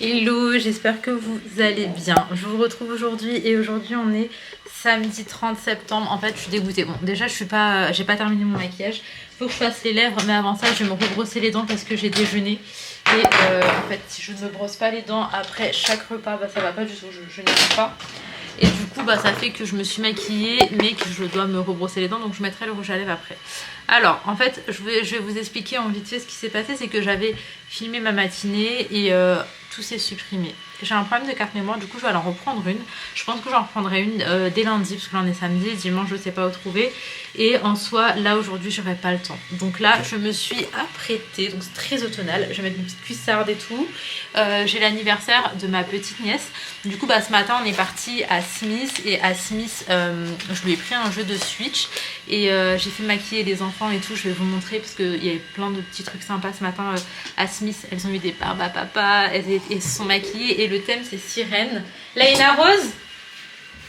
Hello, j'espère que vous allez bien. Je vous retrouve aujourd'hui et aujourd'hui on est samedi 30 septembre. En fait, je suis dégoûtée. Bon, déjà, j'ai pas terminé mon maquillage. Faut que je fasse les lèvres, mais avant ça, je vais me rebrosser les dents parce que j'ai déjeuné. Et en fait, si je ne me brosse pas les dents après chaque repas, bah ça va pas du tout. Je n'y arrive pas. Et du coup, bah ça fait que je me suis maquillée, mais que je dois me rebrosser les dents, donc je mettrai le rouge à lèvres après. Alors, en fait, je vais vous expliquer en vite fait ce qui s'est passé. C'est que j'avais filmé ma matinée et tout s'est supprimé. J'ai un problème de carte mémoire, du coup je vais en reprendre une. Je pense que j'en reprendrai une dès lundi, parce que là on est samedi, dimanche je sais pas où trouver. Et en soi, là aujourd'hui j'aurai pas le temps. Donc là je me suis apprêtée, donc c'est très automnal. Je vais mettre une petite cuissarde et tout. J'ai l'anniversaire de ma petite nièce. Du coup bah ce matin on est parti à Smith. Et à Smith je lui ai pris un jeu de Switch. Et j'ai fait maquiller les enfants et tout. Je vais vous montrer parce qu'il y avait plein de petits trucs sympas ce matin à Smith. Elles ont eu des barbes à papa, elles se sont maquillées. Et le thème c'est sirène. Laïna Rose,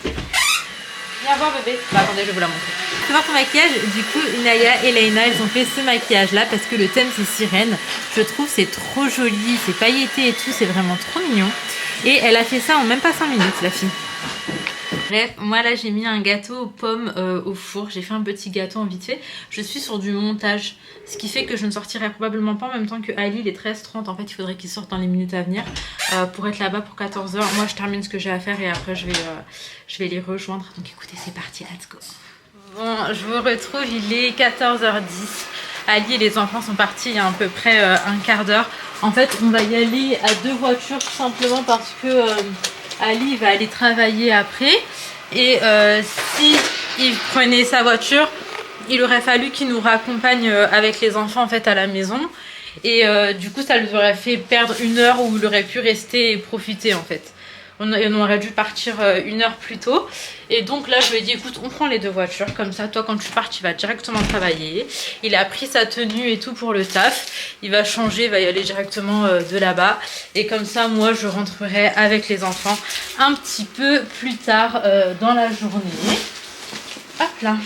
viens voir bébé. Bah attendez, je vais vous la montrer. Tu vois ton maquillage. Du coup Inaya et Laïna elles ont fait ce maquillage là parce que le thème c'est sirène. Je trouve c'est trop joli, c'est pailleté et tout, c'est vraiment trop mignon. Et elle a fait ça en même pas 5 minutes la fille. Bref, moi là j'ai mis un gâteau aux pommes au four. J'ai fait un petit gâteau en vite fait. Je suis sur du montage, ce qui fait que je ne sortirai probablement pas en même temps que Ali. Il est 13h30, en fait il faudrait qu'il sorte dans les minutes à venir pour être là-bas pour 14h. Moi je termine ce que j'ai à faire et après je vais les rejoindre. Donc écoutez, c'est parti, let's go. Bon, je vous retrouve, il est 14h10. Ali et les enfants sont partis il y a à peu près un quart d'heure. En fait on va y aller à 2 voitures tout simplement parce que Ali va aller travailler après. Et si il prenait sa voiture, il aurait fallu qu'il nous raccompagne avec les enfants en fait à la maison. Et du coup ça lui aurait fait perdre 1 heure où il aurait pu rester et profiter en fait. On aurait dû partir 1 heure plus tôt. Et donc là je lui ai dit écoute, on prend les 2 voitures. Comme ça toi quand tu pars tu vas directement travailler. Il a pris sa tenue et tout pour le taf. Il va changer, il va y aller directement de là-bas. Et comme ça moi je rentrerai avec les enfants un petit peu plus tard dans la journée. Hop là.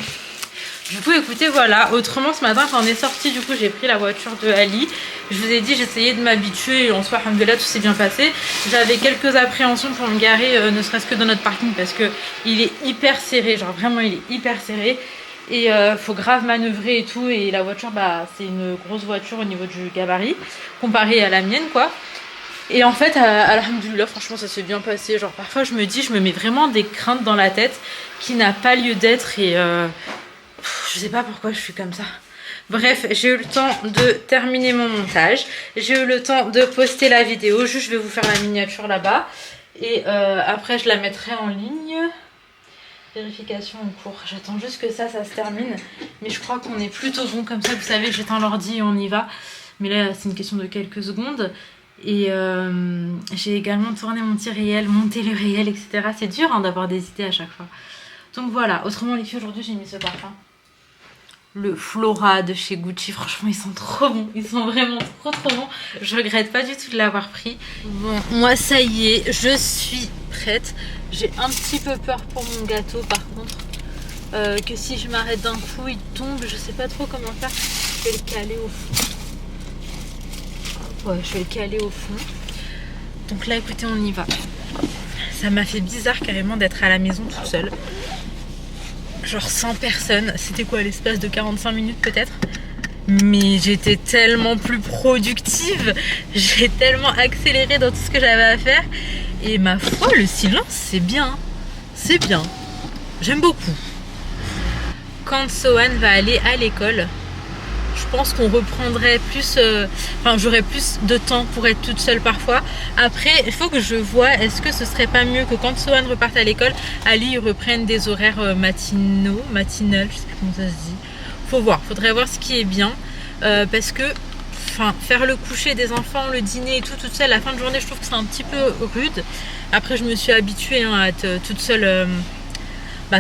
Du coup écoutez voilà, autrement ce matin quand on est sorti, du coup j'ai pris la voiture de Ali. Je vous ai dit j'essayais de m'habituer et en soi alhamdoulilah tout s'est bien passé. J'avais quelques appréhensions pour me garer ne serait-ce que dans notre parking parce que il est hyper serré, genre vraiment il est hyper serré. Et faut grave manœuvrer et tout, et la voiture bah c'est une grosse voiture au niveau du gabarit comparé à la mienne quoi. Et en fait alhamdoulilah franchement ça s'est bien passé. Genre parfois je me dis, je me mets vraiment des craintes dans la tête qui n'a pas lieu d'être et je sais pas pourquoi je suis comme ça. Bref, j'ai eu le temps de terminer mon montage. J'ai eu le temps de poster la vidéo. Juste, je vais vous faire la miniature là-bas. Et après, je la mettrai en ligne. Vérification en cours. J'attends juste que ça se termine. Mais je crois qu'on est plutôt bon comme ça. Vous savez, j'éteins l'ordi et on y va. Mais là, c'est une question de quelques secondes. Et j'ai également tourné mon petit réel, monté le réel, etc. C'est dur hein, d'avoir des idées à chaque fois. Donc voilà. Autrement, les filles, aujourd'hui, j'ai mis ce parfum. Le Flora de chez Gucci, franchement ils sont trop bons, ils sont vraiment trop bons. Je regrette pas du tout de l'avoir pris. Bon, moi ça y est, je suis prête. J'ai un petit peu peur pour mon gâteau par contre, que si je m'arrête d'un coup il tombe, je sais pas trop comment faire. Je vais le caler au fond. Ouais, je vais le caler au fond. Donc là écoutez, on y va. Ça m'a fait bizarre carrément d'être à la maison toute seule. Genre sans personne, c'était quoi l'espace de 45 minutes peut-être. Mais j'étais tellement plus productive, j'ai tellement accéléré dans tout ce que j'avais à faire. Et ma foi, le silence c'est bien, c'est bien, j'aime beaucoup. Quand Sohan va aller à l'école, je pense qu'on reprendrait plus, enfin j'aurais plus de temps pour être toute seule parfois. Après il faut que je vois, est-ce que ce serait pas mieux que quand Sohan reparte à l'école, Ali reprenne des horaires matinales, je sais plus comment ça se dit. Faut voir, faudrait voir ce qui est bien, parce que enfin faire le coucher des enfants, le dîner et tout toute seule, la fin de journée je trouve que c'est un petit peu rude. Après je me suis habituée hein, à être toute seule.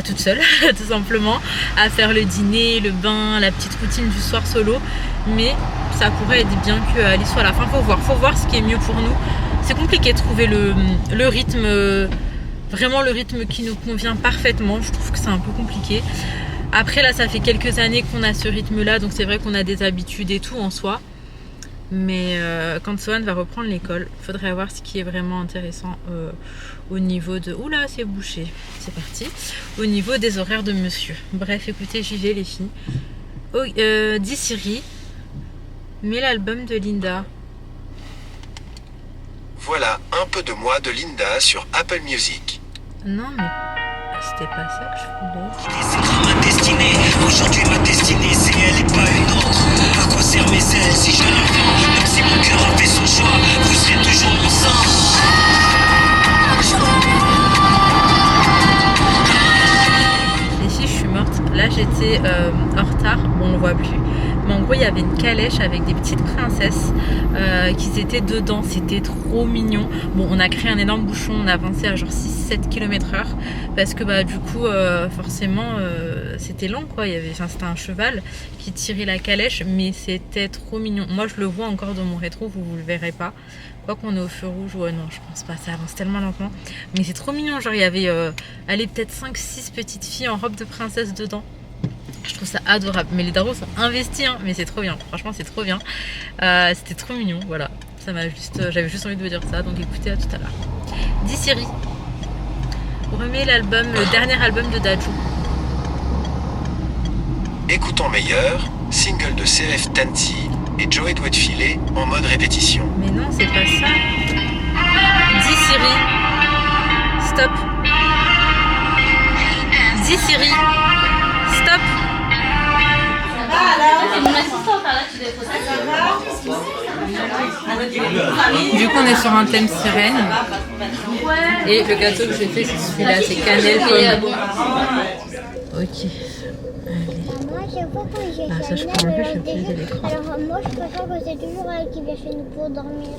Toute seule tout simplement, à faire le dîner, le bain, la petite routine du soir solo. Mais ça pourrait être bien que Ali soit à la fin. Faut voir ce qui est mieux pour nous. C'est compliqué de trouver le rythme, vraiment le rythme qui nous convient parfaitement. Je trouve que c'est un peu compliqué. Après là ça fait quelques années qu'on a ce rythme là, donc c'est vrai qu'on a des habitudes et tout en soi. Mais quand Sohan va reprendre l'école, il faudrait voir ce qui est vraiment intéressant au niveau de... Oula, c'est bouché, c'est parti. Au niveau des horaires de monsieur. Bref, écoutez, j'y vais les filles. Oh, dis Siri, mets l'album de Linda. Voilà un peu de moi de Linda sur Apple Music. Non mais c'était pas ça que je voulais. C'est grave ma destinée. Aujourd'hui ma destinée c'est elle et pas une autre. À quoi sert mes ailes si je l'invente? Même si mon cœur a fait son choix, vous serez toujours mon sang. Les filles, je suis morte. Là j'étais en retard, bon on le voit plus. Mais en gros il y avait une calèche avec des petites princesses qui étaient dedans, c'était trop mignon. Bon on a créé un énorme bouchon, on a avancé à genre 6-7 km/h parce que bah du coup forcément c'était lent quoi, c'était un cheval qui tirait la calèche mais c'était trop mignon. Moi je le vois encore dans mon rétro, vous le verrez pas. Quoi qu'on est au feu rouge, ouais non je pense pas, ça avance tellement lentement. Mais c'est trop mignon, genre il y avait allez peut-être 5-6 petites filles en robe de princesse dedans. Je trouve ça adorable, mais les darons sont investis hein, mais c'est trop bien, franchement c'est trop bien. C'était trop mignon, voilà, ça m'a juste, j'avais juste envie de vous dire ça, donc écoutez à tout à l'heure. Dis Siri, remets l'album, le dernier album de Dadju. Écoutons meilleur, single de CF Tanti et Joey Doit de filer en mode répétition. Mais non, c'est pas ça. Dis Siri, stop. Dis Siri, stop. Du coup on est sur un thème sirène. Et le gâteau que j'ai fait c'est celui-là, c'est cannelle pomme. Ok. Moi, chaque fois quand j'ai Ah, ça, je Chanel, peux enlever, je elle vais était plier juste- l'écran. Alors moi, je préfère que c'est toujours elle qui vient chez nous pour dormir.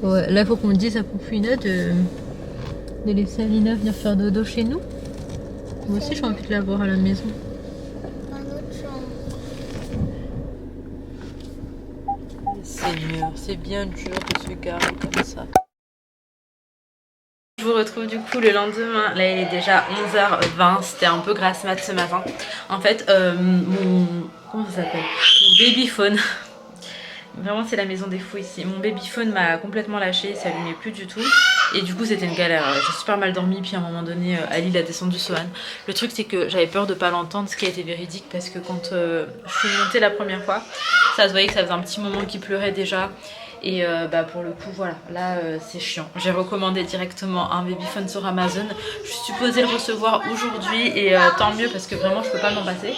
Ouais, là faut qu'on me dise à Poupouina de laisser Alina venir faire dodo chez nous. Moi aussi j'ai envie de la voir à la maison. Dans notre chambre. Seigneur, c'est bien dur de se garer comme ça. Je vous retrouve du coup le lendemain, là il est déjà 11h20, c'était un peu grasse mat ce matin. En fait, comment ça s'appelle? Mon babyphone, vraiment c'est la maison des fous ici. Mon babyphone m'a complètement lâché, ça allumait plus du tout. Et du coup c'était une galère, j'ai super mal dormi, puis à un moment donné Ali a descendu Sohan. Le truc c'est que j'avais peur de pas l'entendre, ce qui a été véridique parce que quand je suis montée la première fois, ça se voyait que ça faisait un petit moment qu'il pleurait déjà. Et bah pour le coup voilà, là c'est chiant. J'ai recommandé directement un babyphone sur Amazon. Je suis supposée le recevoir aujourd'hui et tant mieux parce que vraiment je peux pas m'en passer.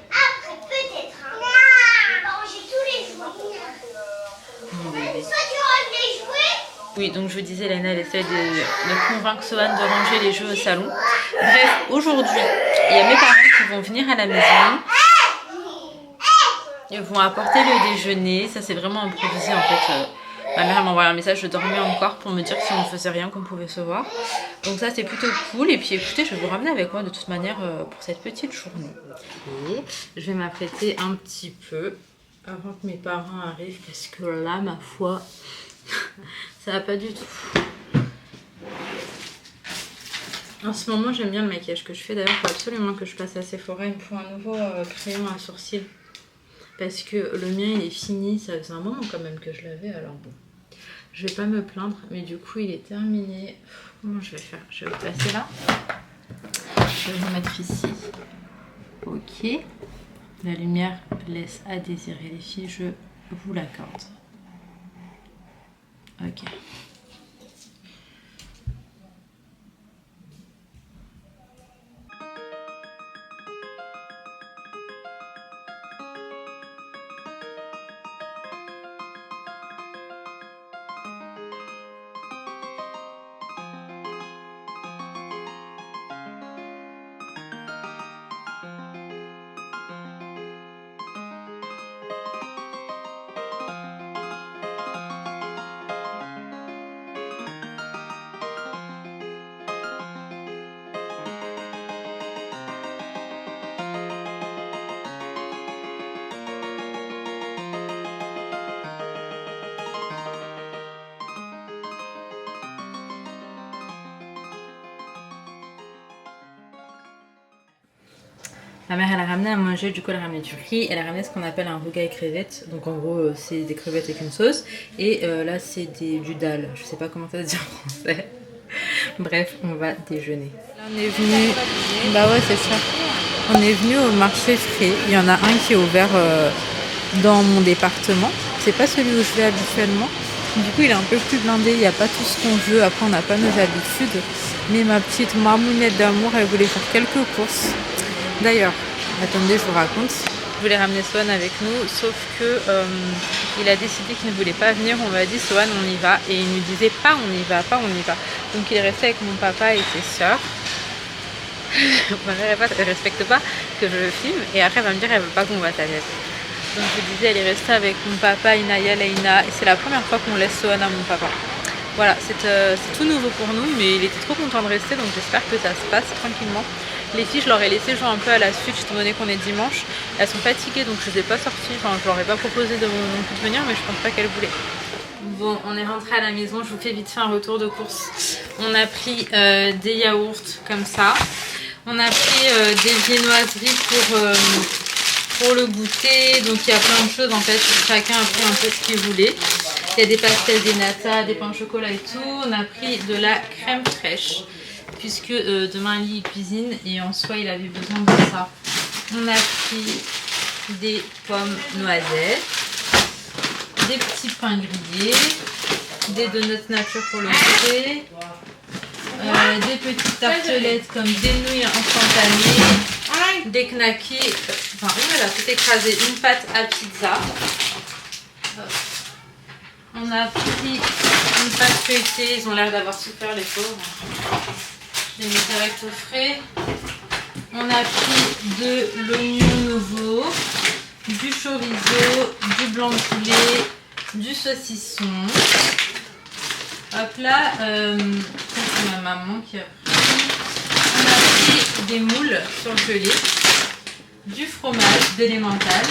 Après, peut-être. Ranger tous les jouets. Mon bébé. Soit tu ranges les jouets. Oui, donc je vous disais, Léna, elle essaie de convaincre Sohan de ranger les jeux au salon. Bref, aujourd'hui, il y a mes parents qui vont venir à la maison. Ils vont apporter le déjeuner. Ça, c'est vraiment improvisé en fait. Ma mère m'a envoyé un message, je dormais encore pour me dire que si on ne faisait rien, qu'on pouvait se voir. Donc ça, c'est plutôt cool. Et puis écoutez, je vais vous ramener avec moi de toute manière pour cette petite journée. Ok. Je vais m'apprêter un petit peu avant que mes parents arrivent parce que là, ma foi, ça va pas du tout. En ce moment, j'aime bien le maquillage que je fais. D'ailleurs, il faut absolument que je passe à Sephora. Il me faut un nouveau crayon à sourcils. Parce que le mien, il est fini. Ça faisait un moment quand même que je l'avais. Alors bon, je vais pas me plaindre. Mais du coup, il est terminé. Comment je vais faire? Je vais le passer là. Je vais vous mettre ici. Ok. La lumière laisse à désirer, les filles. Je vous l'accorde. Ok. Ma mère elle a ramené à manger, du coup elle a ramené du riz, elle a ramené ce qu'on appelle un rougail crevette, donc en gros c'est des crevettes avec une sauce, et là c'est du dal, je sais pas comment ça se dit en français. Bref, on va déjeuner. Là on est venu, bah ouais c'est ça, on est venu au marché frais, il y en a un qui est ouvert dans mon département, c'est pas celui où je vais habituellement, du coup il est un peu plus blindé, il n'y a pas tout ce qu'on veut, après on n'a pas nos habitudes, mais ma petite marmounette d'amour elle voulait faire quelques courses. D'ailleurs, attendez, je vous raconte. Je voulais ramener Swan avec nous, sauf que il a décidé qu'il ne voulait pas venir. On m'a dit Swan, on y va, et il nous disait pas on y va, pas on y va. Donc il est resté avec mon papa et ses sœurs. Ma mère elle respecte pas que je le filme, et après elle va me dire elle veut pas qu'on voit ta tête. Donc je disais elle est restée avec mon papa, Inaya, Leina, et c'est la première fois qu'on laisse Swan à mon papa. Voilà, c'est tout nouveau pour nous, mais il était trop content de rester, donc j'espère que ça se passe tranquillement. Les filles, je leur ai laissé jouer un peu à la suite, étant donné qu'on est dimanche. Elles sont fatiguées, donc je les ai pas sorties. Enfin, je leur ai pas proposé de non plus de venir, mais je pense pas qu'elles voulaient. Bon, on est rentré à la maison. Je vous fais vite fait un retour de course. On a pris des yaourts comme ça. On a pris des viennoiseries pour le goûter. Donc il y a plein de choses en fait. Chacun a pris un peu ce qu'il voulait. Il y a des pastels, des nata, des pains au chocolat et tout. On a pris de la crème fraîche, puisque demain il cuisine et en soi il avait besoin de ça. On a pris des pommes noisettes, des petits pains grillés, des donuts nature pour le goûter, des petites tartelettes comme des nouilles instantanées, des knackis, enfin voilà, tout écrasé, une pâte à pizza. On a pris une pâte feuilletée, ils ont l'air d'avoir souffert les pauvres. Je les mets direct au frais. On a pris de l'oignon nouveau, du chorizo, du blanc de poulet, du saucisson. Hop là, ça c'est ma maman qui a pris. On a pris des moules surgelés, du fromage, de l'emmental.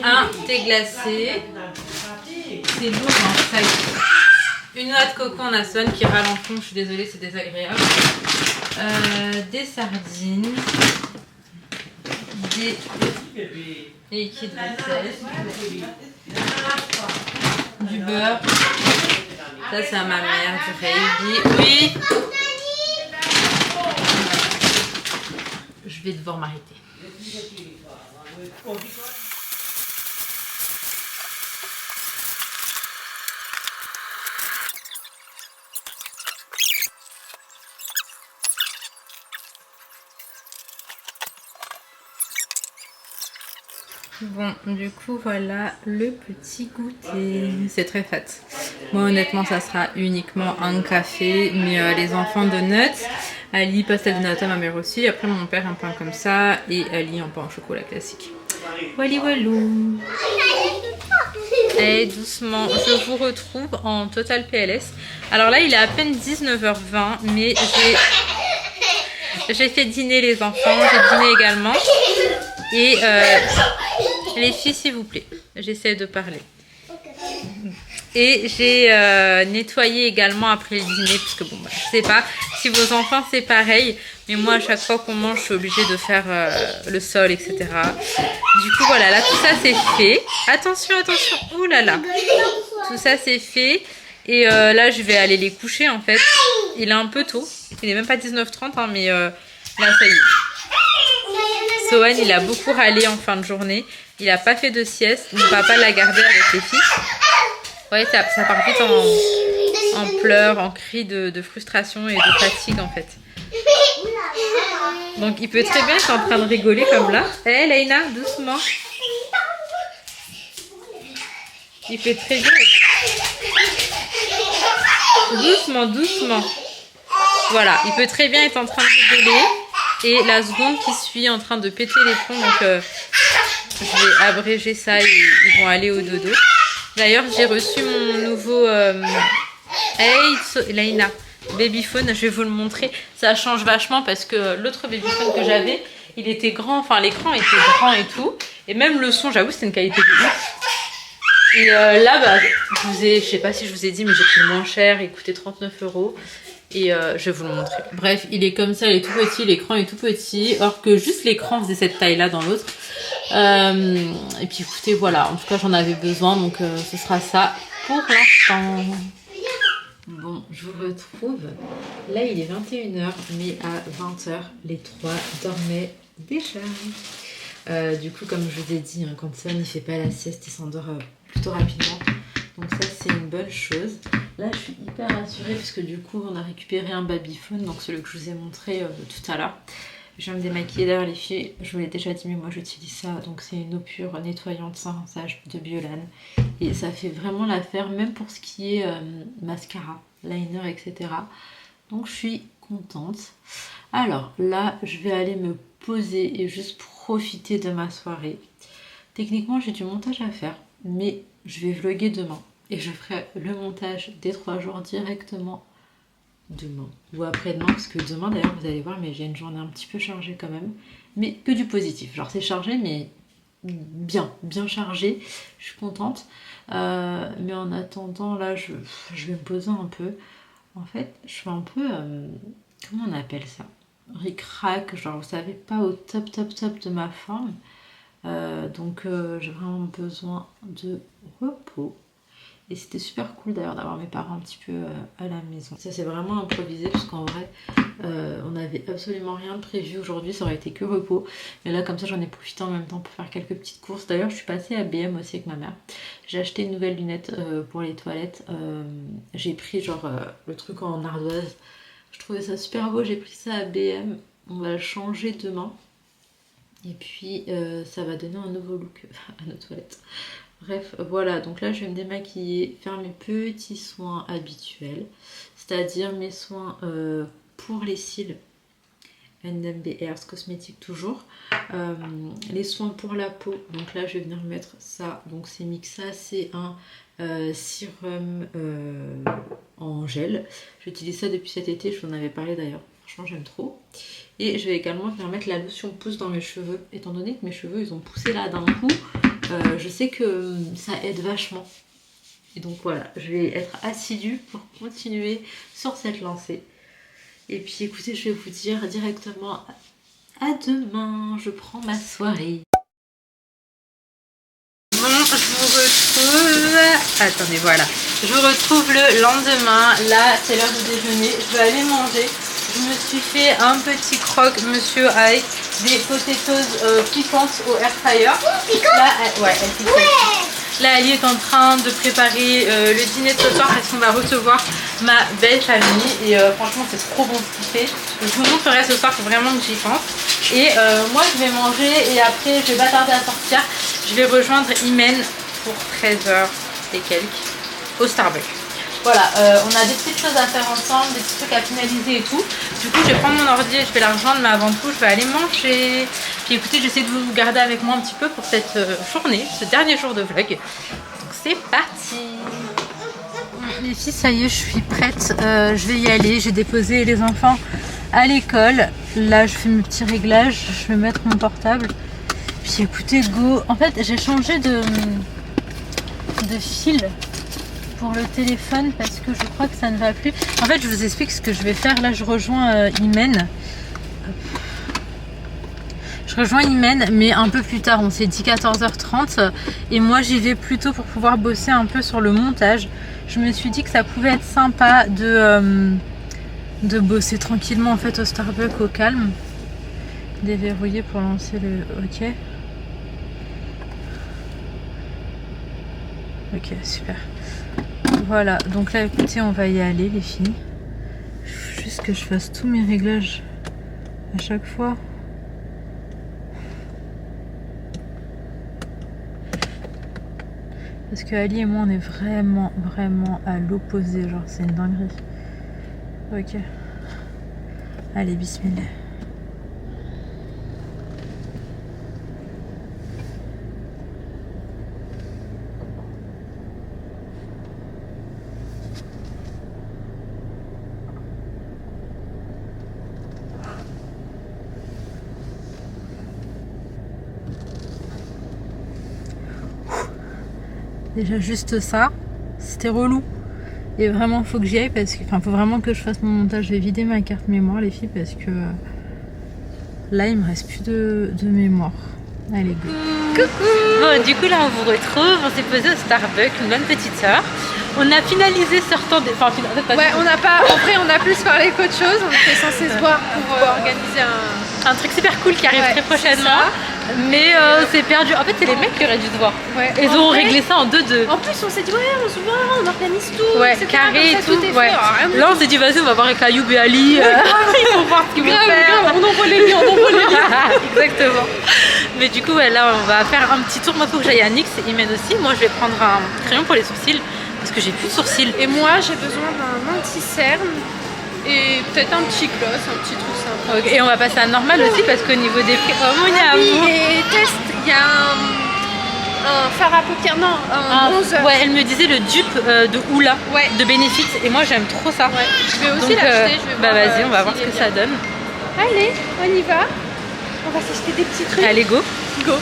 Un thé glacé. C'est lourd, hein, ça. Une noix de coco en Swan qui râle en fond, je suis désolée, c'est désagréable. Des sardines. Des liquides vaisselle. Du beurre. Ça, c'est à ma mère, du Révi. Oui. Je vais devoir m'arrêter. Bon, du coup, voilà le petit goûter. C'est très fat. Moi, honnêtement, ça sera uniquement un café. Mais les enfants donuts, Ali, pastel de nata, ma mère aussi. Après, mon père, un pain comme ça. Et Ali, un pain au chocolat classique. Wally walou. Et doucement, je vous retrouve en total PLS. Alors là, il est à peine 19h20. Mais j'ai fait dîner les enfants. J'ai dîné également. Et les filles, s'il vous plaît, j'essaie de parler. Et j'ai nettoyé également après le dîner, parce que bon, bah, je sais pas si vos enfants c'est pareil, mais moi à chaque fois qu'on mange, je suis obligée de faire le sol, etc. Du coup, voilà, là tout ça c'est fait. Attention, attention, ouh là là. Tout ça c'est fait. Et là, je vais aller les coucher en fait. Il est un peu tôt, il est même pas 19h30, hein, mais là ça y est. Sohan, il a beaucoup râlé en fin de journée. Il n'a pas fait de sieste. Mon papa l'a gardé avec les filles. Ouais, ça part vite en pleurs, en cris de frustration et de fatigue en fait. Donc il peut très bien être en train de rigoler comme là. Hé Leina, doucement. Il peut très bien être... Doucement, doucement. Voilà, il peut très bien être en train de rigoler. Et la seconde qui suit en train de péter les plombs, donc je vais abréger ça et ils vont aller au dodo. D'ailleurs, j'ai reçu mon nouveau hey Leina, babyphone, je vais vous le montrer. Ça change vachement parce que l'autre babyphone que j'avais, il était grand, enfin l'écran était grand et tout. Et même le son, j'avoue, c'était une qualité de ouf. Et là, bah, je sais pas si je vous ai dit, mais j'ai pris moins cher, il coûtait 39 €. et je vais vous le montrer. Bref, il est comme ça, il est tout petit, l'écran est tout petit, or que juste l'écran faisait cette taille-là dans l'autre. Et puis écoutez, voilà, en tout cas j'en avais besoin, donc ce sera ça pour l'instant. Bon, je vous retrouve. Là, il est 21h, mais à 20h, les trois dormaient déjà. Du coup, comme je vous ai dit, hein, quand Sam ne fait pas la sieste, il s'endort plutôt rapidement. Donc ça, c'est une bonne chose. Là, je suis hyper rassurée parce que du coup, on a récupéré un babyphone, donc celui que je vous ai montré tout à l'heure. Je viens me démaquiller d'ailleurs les filles, je vous l'ai déjà dit mais moi j'utilise ça, donc c'est une eau pure nettoyante sans rinçage de Biolane et ça fait vraiment l'affaire même pour ce qui est mascara, liner etc. Donc je suis contente. Alors là je vais aller me poser et juste profiter de ma soirée. Techniquement j'ai du montage à faire mais je vais vlogger demain et je ferai le montage des 3 jours directement demain ou après-demain parce que demain d'ailleurs vous allez voir mais j'ai une journée un petit peu chargée quand même mais que du positif, genre c'est chargé mais bien chargé, je suis contente mais en attendant là je vais me poser un peu, en fait je suis un peu comment on appelle ça, ric-rac, genre vous savez pas au top de ma forme donc j'ai vraiment besoin de repos. Et c'était super cool d'ailleurs d'avoir mes parents un petit peu à la maison. Ça c'est vraiment improvisé parce qu'en vrai on n'avait absolument rien de prévu aujourd'hui, ça aurait été que repos. Mais là comme ça j'en ai profité en même temps pour faire quelques petites courses. D'ailleurs je suis passée à BM aussi avec ma mère. J'ai acheté une nouvelle lunette pour les toilettes. J'ai pris genre le truc en ardoise. Je trouvais ça super beau, j'ai pris ça à BM. On va le changer demain. Et puis ça va donner un nouveau look à nos toilettes. Bref, voilà, donc là je vais me démaquiller, faire mes petits soins habituels, c'est-à-dire mes soins pour les cils, NMB Hairs Cosmetics toujours, les soins pour la peau, donc là je vais venir mettre ça, donc c'est Mixa, c'est un sérum en gel, j'utilise ça depuis cet été, je vous en avais parlé d'ailleurs, franchement j'aime trop. Et je vais également venir mettre la lotion pousse dans mes cheveux, étant donné que mes cheveux ils ont poussé là d'un coup. Je sais que ça aide vachement et donc voilà, je vais être assidue pour continuer sur cette lancée et puis écoutez je vais vous dire directement à demain, je prends ma soirée. Bon, je vous retrouve, attendez voilà, je vous retrouve le lendemain, là c'est l'heure du déjeuner, je vais aller manger. Je me suis fait un petit croque monsieur avec des potatoes piquantes au air fryer. Là, ouais, elle pique. Ouais. Là, Ali est en train de préparer le dîner de ce soir parce qu'on va recevoir ma belle famille. Et franchement, c'est trop bon ce qu'il fait. Je vous montrerai ce soir, il faut vraiment que j'y pense. Et moi, je vais manger et après, je vais pas tarder à sortir. Je vais rejoindre Imen pour 13h et quelques au Starbucks. Voilà, on a des petites choses à faire ensemble, des petits trucs à finaliser et tout. Du coup, je vais prendre mon ordi et je vais la rejoindre, mais avant tout, je vais aller manger. Puis écoutez, j'essaie de vous garder avec moi un petit peu pour cette journée, ce dernier jour de vlog. Donc c'est parti. Les filles, ça y est, je suis prête. Je vais y aller. J'ai déposé les enfants à l'école. Là, je fais mes petits réglages. Je vais mettre mon portable. Puis écoutez, go. En fait, j'ai changé de fil pour le téléphone parce que je crois que ça ne va plus. En fait je vous explique ce que je vais faire. Là je rejoins Imen. Je rejoins Imen mais un peu plus tard, on s'est dit 14h30 et moi j'y vais plutôt pour pouvoir bosser un peu sur le montage. Je me suis dit que ça pouvait être sympa de bosser tranquillement en fait au Starbucks au calme. Déverrouiller pour lancer le ok. Ok super. Voilà, donc là écoutez on va y aller les filles. Il faut juste que je fasse tous mes réglages à chaque fois. Parce que Ali et moi on est vraiment à l'opposé, genre c'est une dinguerie. Ok. Allez bismillah. Déjà juste ça, c'était relou. Et vraiment, faut que j'y aille parce que, faut vraiment que je fasse mon montage. Je vais vider ma carte mémoire, les filles, parce que là, il me reste plus de mémoire. Allez, go. Coucou. Bon, du coup, là, on vous retrouve. On s'est posé au Starbucks, une bonne petite heure. On a finalisé sortant des... Enfin, en fait, ouais, on n'a pas... En vrai, on a plus parlé qu'autre chose. On était censé se voir pour organiser un truc super cool qui arrive très prochainement. Mais c'est perdu. En fait, c'est les mecs qui auraient dû se voir. Ouais. Ils ont réglé ça en 2-2. En plus, on s'est dit, ouais, on se voit, on organise tout. Ouais, carré et tout. Ouais. Là, on s'est dit, vas-y, on va voir avec Ayoub et Ali. Ils vont voir ce qu'ils vont faire. On envoie les liens, Exactement. Mais du coup, ouais, là, on va faire un petit tour. Moi, il faut que j'aille à Nix et Imen aussi. Moi, je vais prendre un crayon pour les sourcils parce que j'ai plus de sourcils. Et moi, j'ai besoin d'un anti-cerne et peut-être un petit gloss, un petit truc sympa. Okay. Et on va passer à normal aussi parce qu'au niveau des prix, et test, il y a un fard à paupières, non, un bronzer. Ouais, elle me disait le dupe de Oula, de Benefit, et moi j'aime trop ça. Ouais. Je vais aussi l'acheter. Bah vas-y, on va voir ce que ça donne. Allez, on y va. On va s'acheter des petits trucs. Allez, go. Go.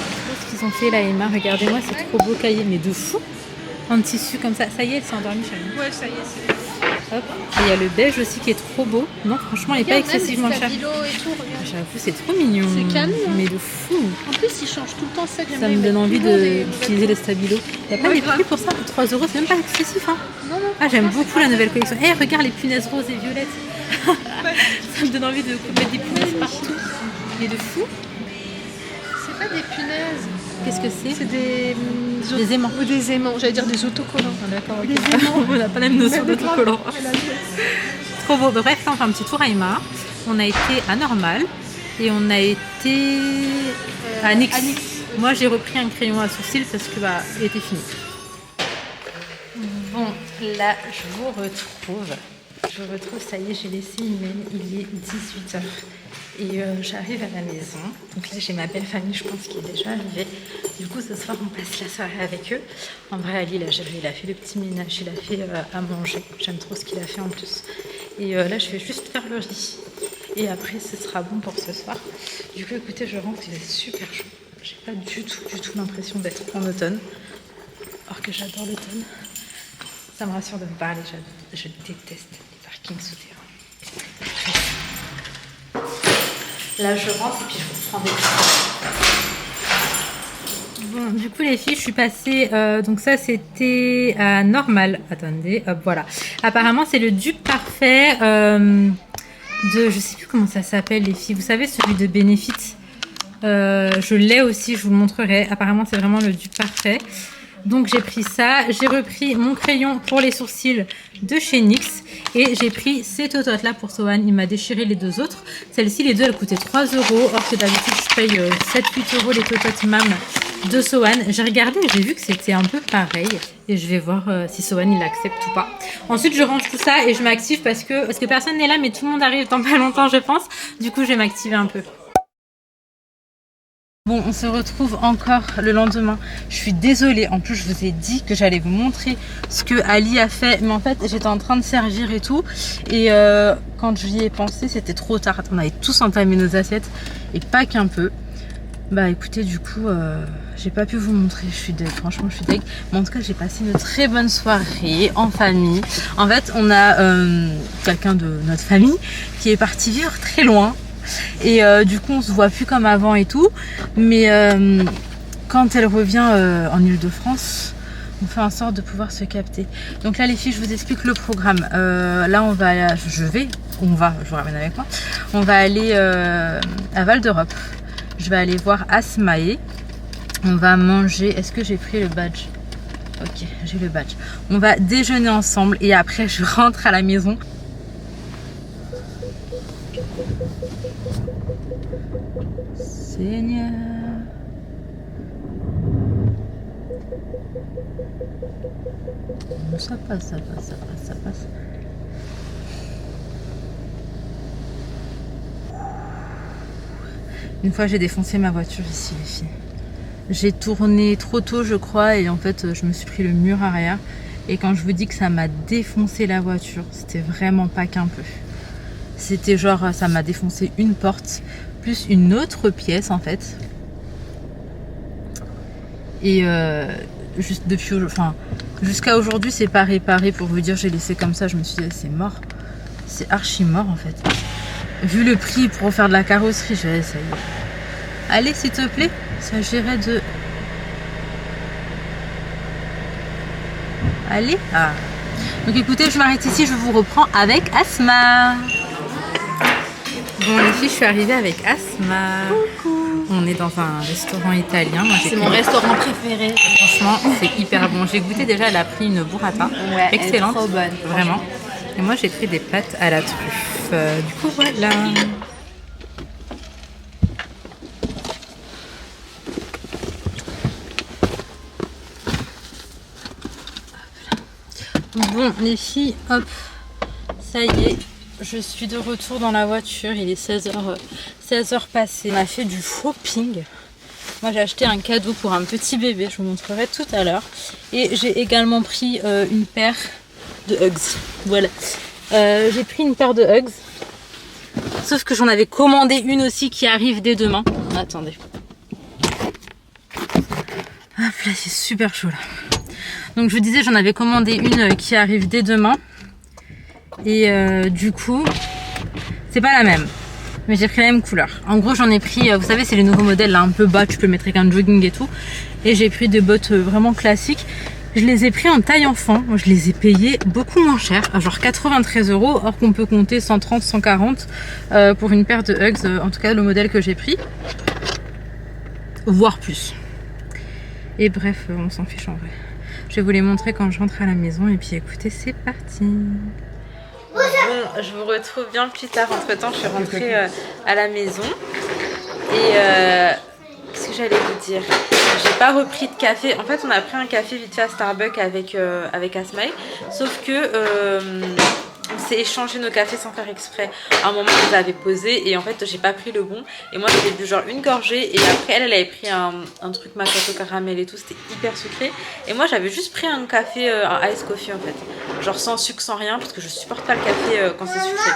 Ce qu'ils ont fait là, Emma, regardez-moi, c'est trop beau cahier, mais de fou. En tissu comme ça. Ça y est, elle s'est endormie, Charlie. Ouais, ça y est, c'est... Hop. Et il y a le beige aussi qui est trop beau. Non, franchement, il n'est pas excessivement cher. J'avoue, c'est trop mignon. C'est canon. Mais de fou. En plus, il change tout le temps. Ça me donne envie d'utiliser les stabilos. Il n'y a pas des prix pour ça, pour 3 €, c'est même pas excessif. Hein. Non. Ah, j'aime beaucoup la nouvelle collection. Eh, regarde les punaises roses et violettes. Ça me donne envie de mettre des punaises partout. Mais de fou. C'est pas des punaises. Qu'est-ce que c'est? C'est des aimants. Ou des aimants, j'allais dire des autocollants. Ah, d'accord, ok. Des aimants. On n'a pas la même notion d'autocollant. Trop beau. Bref, là on fait un petit tour à Emma. On a été à Normal et on a été à Nix. Moi j'ai repris un crayon à sourcils parce que il était fini. Bon, là je vous retrouve. Ça y est, j'ai laissé email. Il est 18h. Et j'arrive à la maison. Donc là, j'ai ma belle famille, je pense, qui est déjà arrivée. Du coup, ce soir, on passe la soirée avec eux. En vrai, Ali, il a fait le petit ménage, il a fait à manger. J'aime trop ce qu'il a fait en plus. Et là, je vais juste faire le riz. Et après, ce sera bon pour ce soir. Du coup, écoutez, je rentre, il est super chaud. J'ai pas du tout l'impression d'être en automne. Alors que j'adore l'automne. Ça me rassure de me parler. Je déteste les parkings souterrains. Là, je rentre et puis je vous prends des trucs. Bon, du coup, les filles, je suis passée... donc ça, c'était à Normal. Attendez, hop, voilà. Apparemment, c'est le dupe parfait de... Je sais plus comment ça s'appelle, les filles. Vous savez, celui de Benefit. Je l'ai aussi, je vous le montrerai. Apparemment, c'est vraiment le dupe parfait. Donc j'ai pris ça, j'ai repris mon crayon pour les sourcils de chez NYX et j'ai pris ces tototes là pour Sohan. Il m'a déchiré les deux autres. Celles-ci, les deux, elles coûtaient 3 €. Or que d'habitude, je paye 7-8 € les tototes MAM de Sohan. J'ai regardé et j'ai vu que c'était un peu pareil. Et je vais voir si Sohan il accepte ou pas. Ensuite, je range tout ça et je m'active parce que personne n'est là, mais tout le monde arrive dans pas longtemps, je pense. Du coup, je vais m'activer un peu. Bon, on se retrouve encore le lendemain. Je suis désolée, en plus je vous ai dit que j'allais vous montrer ce que Ali a fait. Mais en fait, j'étais en train de servir et tout. Et quand j'y ai pensé, c'était trop tard. On avait tous entamé nos assiettes et pas qu'un peu. Bah écoutez, du coup, j'ai pas pu vous montrer. Franchement, je suis deg. Mais en tout cas, j'ai passé une très bonne soirée en famille. En fait, on a quelqu'un de notre famille qui est parti vivre très loin. Et du coup on se voit plus comme avant et tout, mais quand elle revient en Île-de-France, on fait en sorte de pouvoir se capter. Donc là les filles, je vous explique le programme. Là on va, je vous ramène avec moi. On va aller à Val d'Europe. Je vais aller voir Asmae. On va manger. Est-ce que j'ai pris le badge? Ok, j'ai le badge. On va déjeuner ensemble et après je rentre à la maison. Seigneur. Ça passe. Une fois j'ai défoncé ma voiture ici, les filles. J'ai tourné trop tôt je crois et en fait je me suis pris le mur arrière. Et quand je vous dis que ça m'a défoncé la voiture, c'était vraiment pas qu'un peu. C'était genre ça m'a défoncé une porte plus une autre pièce en fait. Et juste depuis, enfin, jusqu'à aujourd'hui, c'est pas réparé. Pour vous dire, j'ai laissé comme ça. Je me suis dit, c'est mort. C'est archi mort en fait. Vu le prix pour faire de la carrosserie, je vais essayer. Allez, s'il te plaît, s'agirait de. Allez. Ah. Donc écoutez, je m'arrête ici. Je vous reprends avec Asma. Bon les filles, je suis arrivée avec Asma. Coucou. On est dans un restaurant italien. C'est mon restaurant préféré. Franchement, c'est hyper bon. J'ai goûté déjà, elle a pris une burrata. Ouais, excellente. elle est trop bonne. Vraiment. Et moi, j'ai pris des pâtes à la truffe. Du coup, voilà. Bon, les filles, hop. Ça y est. Je suis de retour dans la voiture, il est 16h passé. On a fait du shopping. Moi j'ai acheté un cadeau pour un petit bébé, je vous montrerai tout à l'heure. Et j'ai également pris une paire de Hugs. Voilà. J'ai pris une paire de Hugs. Sauf que j'en avais commandé une aussi qui arrive dès demain. Attendez. Hop là, c'est super chaud là. Donc je vous disais, j'en avais commandé une qui arrive dès demain. Et du coup, c'est pas la même. Mais j'ai pris la même couleur. En gros, j'en ai pris, vous savez, c'est les nouveaux modèles là, un peu bas, tu peux le mettre avec un jogging et tout. Et j'ai pris des bottes vraiment classiques. Je les ai pris en taille enfant. Je les ai payés beaucoup moins cher, genre 93 €, or qu'on peut compter 130, 140 pour une paire de Hugs. En tout cas, le modèle que j'ai pris, voire plus. Et bref, on s'en fiche en vrai. Je vais vous les montrer quand je rentre à la maison. Et puis écoutez, c'est parti. Bon, je vous retrouve bien plus tard. Entre temps, je suis rentrée à la maison. Et qu'est-ce que j'allais vous dire? J'ai pas repris de café. En fait, on a pris un café vite fait à Starbucks avec Asmaï. Sauf que on s'est échangé nos cafés sans faire exprès. À un moment, je les avais posés et en fait, j'ai pas pris le bon. Et moi, j'avais bu genre une gorgée. Et après, elle avait pris un truc macchiato caramel et tout. C'était hyper sucré. Et moi, j'avais juste pris un café, un ice coffee en fait. Genre sans sucre, sans rien. Parce que je supporte pas le café quand c'est sucré.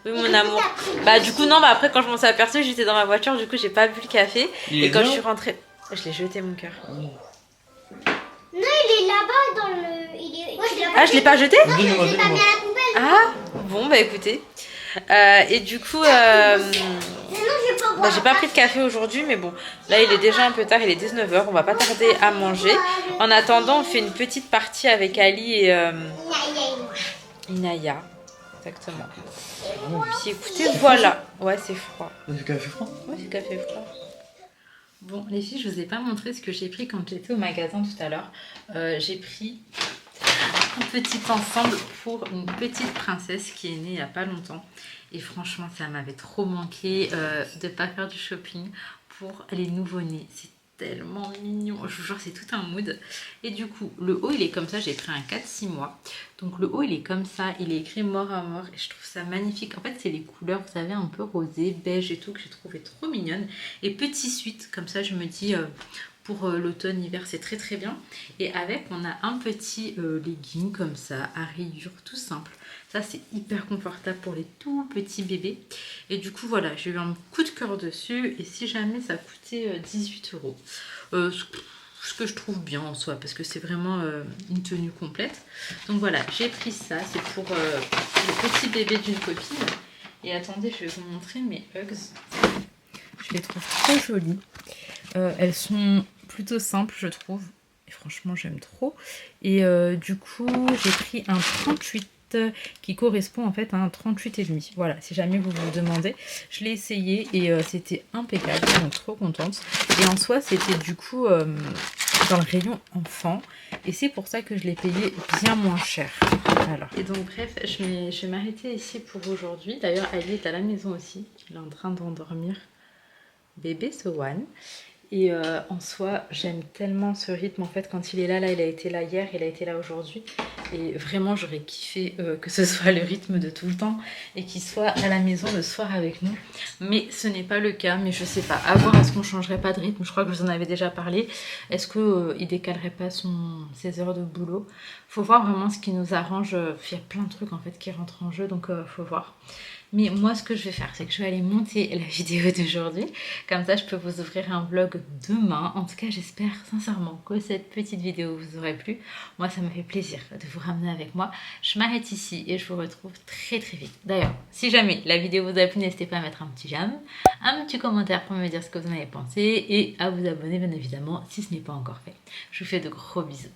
Oui, mon amour. Bah, du coup, non, bah après, quand je m'en suis aperçue, j'étais dans ma voiture. Du coup, j'ai pas bu le café. Et quand je suis rentrée. Je l'ai jeté, mon cœur. Non, il est là-bas dans le. Ah, je l'ai pas jeté? Non, je l'ai pas mis à la poubelle. Ah, bon, bah écoutez. Et du coup, j'ai pas pris de café aujourd'hui, mais bon, là il est déjà un peu tard, il est 19h, on va pas tarder à manger. En attendant, on fait une petite partie avec Ali et Inaya. Exactement. Puis écoutez, voilà. Ouais, c'est froid. C'est café froid? Ouais, c'est café froid. Bon, les filles, je vous ai pas montré ce que j'ai pris quand j'étais au magasin tout à l'heure. J'ai pris un petit ensemble pour une petite princesse qui est née il n'y a pas longtemps. Et franchement, ça m'avait trop manqué de pas faire du shopping pour les nouveau-nés. C'est tellement mignon. Je vous jure, c'est tout un mood. Et du coup, le haut, il est comme ça. J'ai pris un 4-6 mois. Donc le haut, il est comme ça. Il est écrit mort à mort. Et je trouve ça magnifique. En fait, c'est les couleurs, vous savez, un peu rosé, beige et tout, que j'ai trouvé trop mignonne. Et petit suite, comme ça, je me dis... pour l'automne, hiver, c'est très très bien. Et avec, on a un petit legging comme ça, à rayures, tout simple. Ça, c'est hyper confortable pour les tout petits bébés. Et du coup, voilà, j'ai eu un coup de cœur dessus. Et si jamais ça coûtait 18 €. Ce que je trouve bien en soi, parce que c'est vraiment une tenue complète. Donc voilà, j'ai pris ça. C'est pour le petit bébé d'une copine. Et attendez, je vais vous montrer mes Hugs. Je les trouve trop jolies. Elles sont plutôt simples, je trouve. Et franchement, j'aime trop. Et du coup, j'ai pris un 38 qui correspond en fait à un 38,5. Voilà, si jamais vous vous demandez. Je l'ai essayé et c'était impeccable. Donc, trop contente. Et en soi, c'était du coup dans le rayon enfant. Et c'est pour ça que je l'ai payé bien moins cher. Alors. Et donc, bref, je vais m'arrêter ici pour aujourd'hui. D'ailleurs, Ali est à la maison aussi. Il est en train d'endormir bébé Sowan. Et en soi, j'aime tellement ce rythme. En fait, quand il est là, il a été là hier, il a été là aujourd'hui. Et vraiment, j'aurais kiffé que ce soit le rythme de tout le temps et qu'il soit à la maison le soir avec nous. Mais ce n'est pas le cas. Mais je sais pas. À voir, est-ce qu'on changerait pas de rythme? Je crois que je vous en avais déjà parlé. Est-ce qu'il décalerait pas ses heures de boulot? Faut voir vraiment ce qui nous arrange. Il y a plein de trucs en fait qui rentrent en jeu, donc faut voir. Mais moi, ce que je vais faire, c'est que je vais aller monter la vidéo d'aujourd'hui. Comme ça, je peux vous ouvrir un vlog demain. En tout cas, j'espère sincèrement que cette petite vidéo vous aurait plu. Moi, ça me fait plaisir de vous ramener avec moi. Je m'arrête ici et je vous retrouve très très vite. D'ailleurs, si jamais la vidéo vous a plu, n'hésitez pas à mettre un petit j'aime, un petit commentaire pour me dire ce que vous en avez pensé et à vous abonner bien évidemment si ce n'est pas encore fait. Je vous fais de gros bisous.